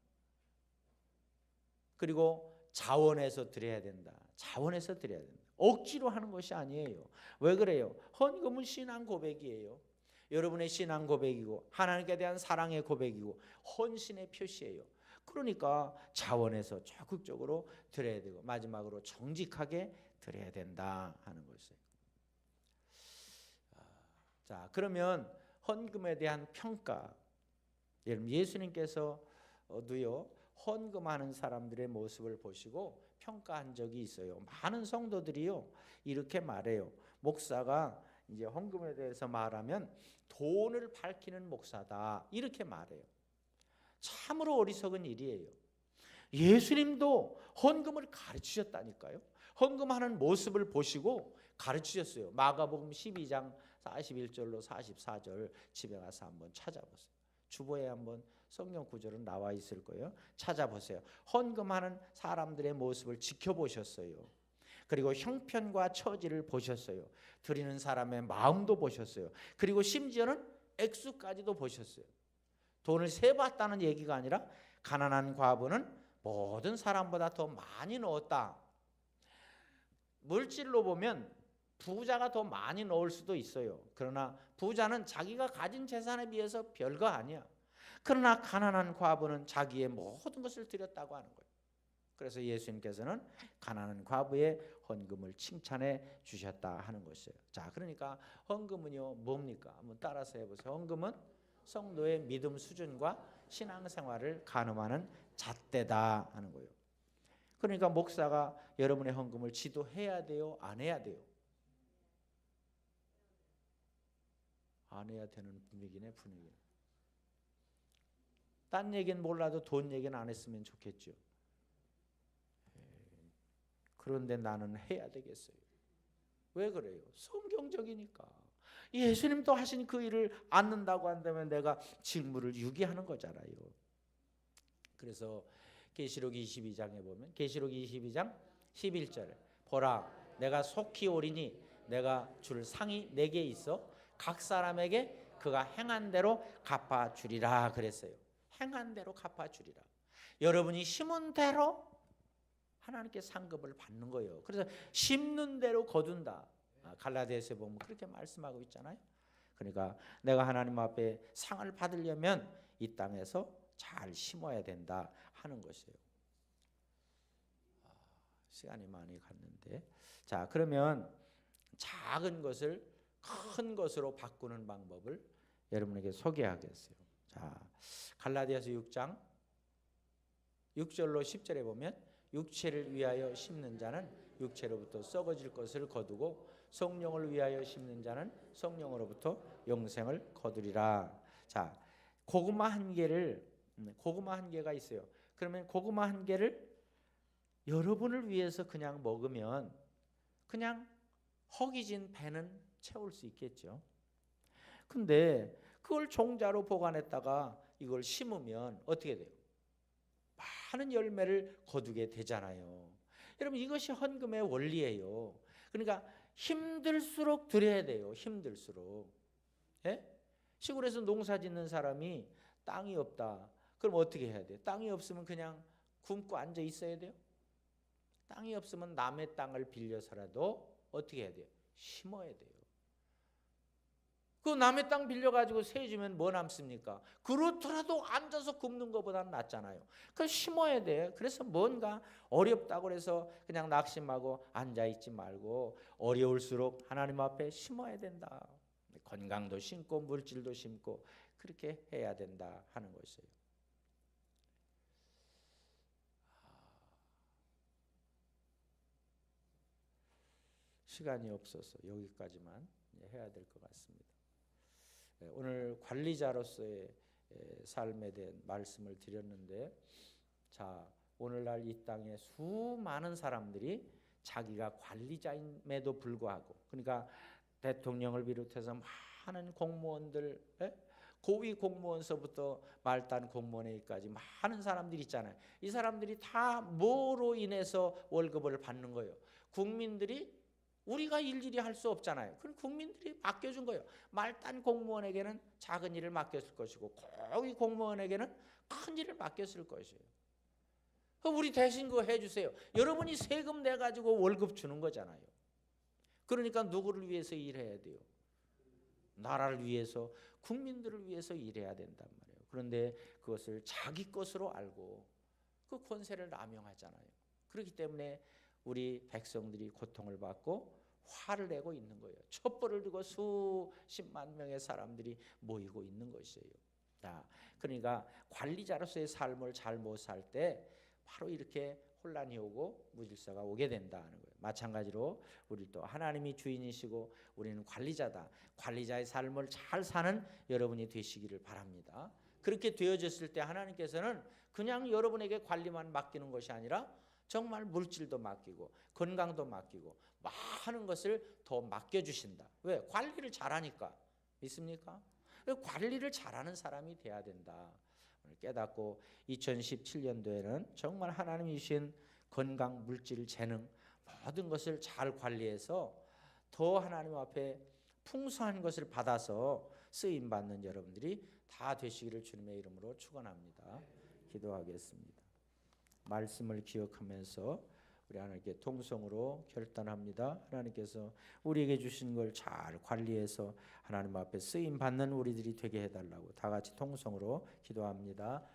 S1: 그리고 자원해서 드려야 된다. 자원해서 드려야 된다. 억지로 하는 것이 아니에요. 왜 그래요? 헌금은 신앙 고백이에요. 여러분의 신앙 고백이고 하나님께 대한 사랑의 고백이고 헌신의 표시예요. 그러니까 자원해서 적극적으로 드려야 되고 마지막으로 정직하게 드려야 된다 하는 것이에요. 자, 그러면 헌금에 대한 평가. 여러분 예수님께서도요 헌금하는 사람들의 모습을 보시고 평가한 적이 있어요. 많은 성도들이요 이렇게 말해요. 목사가 이제 헌금에 대해서 말하면 돈을 밝히는 목사다 이렇게 말해요. 참으로 어리석은 일이에요. 예수님도 헌금을 가르치셨다니까요. 헌금하는 모습을 보시고 가르치셨어요. 마가복음 12장 41절로 44절 집에 가서 한번 찾아보세요. 주보에 한번 성경 구절은 나와 있을 거예요. 찾아보세요. 헌금하는 사람들의 모습을 지켜보셨어요. 그리고 형편과 처지를 보셨어요. 드리는 사람의 마음도 보셨어요. 그리고 심지어는 액수까지도 보셨어요. 돈을 세봤다는 얘기가 아니라 가난한 과부는 모든 사람보다 더 많이 넣었다. 물질로 보면 부자가 더 많이 넣을 수도 있어요. 그러나 부자는 자기가 가진 재산에 비해서 별거 아니야. 그러나 가난한 과부는 자기의 모든 것을 드렸다고 하는 거예요. 그래서 예수님께서는 가난한 과부의 헌금을 칭찬해 주셨다 하는 것이에요. 자, 그러니까 헌금은요 뭡니까? 한번 따라서 해보세요. 헌금은 성도의 믿음 수준과 신앙생활을 가늠하는 잣대다 하는 거예요. 그러니까 목사가 여러분의 헌금을 지도해야 돼요? 안 해야 돼요? 안 해야 되는 분위기네. 딴 얘기는 몰라도 돈 얘기는 안 했으면 좋겠죠. 그런데 나는 해야 되겠어요. 왜 그래요? 성경적이니까. 예수님도 하신 그 일을 않는다고 한다면 내가 직무를 유기하는 거잖아요. 그래서 계시록 22장에 보면 계시록 22장 11절에 보라 내가 속히 오리니 내가 줄 상이 내게 있어 각 사람에게 그가 행한 대로 갚아주리라 그랬어요. 행한 대로 갚아주리라. 여러분이 심은 대로 하나님께 상급을 받는 거예요. 그래서 심는 대로 거둔다. 갈라디아서에 보면 그렇게 말씀하고 있잖아요. 그러니까 내가 하나님 앞에 상을 받으려면 이 땅에서 잘 심어야 된다 하는 것이에요. 시간이 많이 갔는데 자 그러면 작은 것을 큰 것으로 바꾸는 방법을 여러분에게 소개하겠어요. 자, 갈라디아서 6장 6절로 10절에 보면 육체를 위하여 심는 자는 육체로부터 썩어질 것을 거두고 성령을 위하여 심는 자는 성령으로부터 영생을 거두리라. 자, 고구마 한 개가 있어요. 그러면 고구마 한 개를 여러분을 위해서 그냥 먹으면 그냥 허기진 배는 채울 수 있겠죠. 근데 그걸 종자로 보관했다가 이걸 심으면 어떻게 돼요? 많은 열매를 거두게 되잖아요. 여러분, 이것이 헌금의 원리예요. 그러니까 힘들수록 드려야 돼요. 힘들수록. 예? 시골에서 농사 짓는 사람이 땅이 없다. 그럼 어떻게 해야 돼요? 땅이 없으면 그냥 굶고 앉아 있어야 돼요? 땅이 없으면 남의 땅을 빌려서라도 어떻게 해야 돼요? 심어야 돼요. 그 남의 땅 빌려가지고 세주면 뭐 남습니까? 그렇더라도 앉아서 굶는 것보다는 낫잖아요. 그래서 심어야 돼. 그래서 뭔가 어렵다고 해서 그냥 낙심하고 앉아있지 말고 어려울수록 하나님 앞에 심어야 된다. 건강도 심고 물질도 심고 그렇게 해야 된다 하는 것이에요. 시간이 없어서 여기까지만 해야 될 것 같습니다. 오늘 관리자로서의 삶에 대한 말씀을 드렸는데, 자, 오늘날 이 땅에 수많은 사람들이 자기가 관리자임에도 불구하고, 그러니까 대통령을 비롯해서 많은 공무원들, 고위 공무원서부터 말단 공무원에까지 많은 사람들이 있잖아요. 이 사람들이 다 뭐로 인해서 월급을 받는 거예요? 국민들이 우리가 일일이 할 수 없잖아요. 그럼 국민들이 맡겨준 거예요. 말단 공무원에게는 작은 일을 맡겼을 것이고 고위 공무원에게는 큰 일을 맡겼을 것이에요. 우리 대신 그거 해주세요. 여러분이 세금 내가지고 월급 주는 거잖아요. 그러니까 누구를 위해서 일해야 돼요? 나라를 위해서, 국민들을 위해서 일해야 된단 말이에요. 그런데 그것을 자기 것으로 알고 그 권세를 남용하잖아요. 그렇기 때문에 우리 백성들이 고통을 받고 화를 내고 있는 거예요. 촛불을 들고 수십만 명의 사람들이 모이고 있는 것이에요. 자, 그러니까 관리자로서의 삶을 잘 못 살 때 바로 이렇게 혼란이 오고 무질서가 오게 된다는 거예요. 마찬가지로 우리 또 하나님이 주인이시고 우리는 관리자다. 관리자의 삶을 잘 사는 여러분이 되시기를 바랍니다. 그렇게 되어졌을 때 하나님께서는 그냥 여러분에게 관리만 맡기는 것이 아니라 정말 물질도 맡기고 건강도 맡기고 많은 것을 더 맡겨주신다. 왜? 관리를 잘하니까. 믿습니까? 관리를 잘하는 사람이 돼야 된다. 깨닫고 2017년도에는 정말 하나님이 주신 건강, 물질, 재능 모든 것을 잘 관리해서 더 하나님 앞에 풍성한 것을 받아서 쓰임받는 여러분들이 다 되시기를 주님의 이름으로 축원합니다. 기도하겠습니다. 말씀을 기억하면서 우리 하나님께 통성으로 결단합니다. 하나님께서 우리에게 주신 걸 잘 관리해서 하나님 앞에 쓰임 받는 우리들이 되게 해달라고 다 같이 통성으로 기도합니다.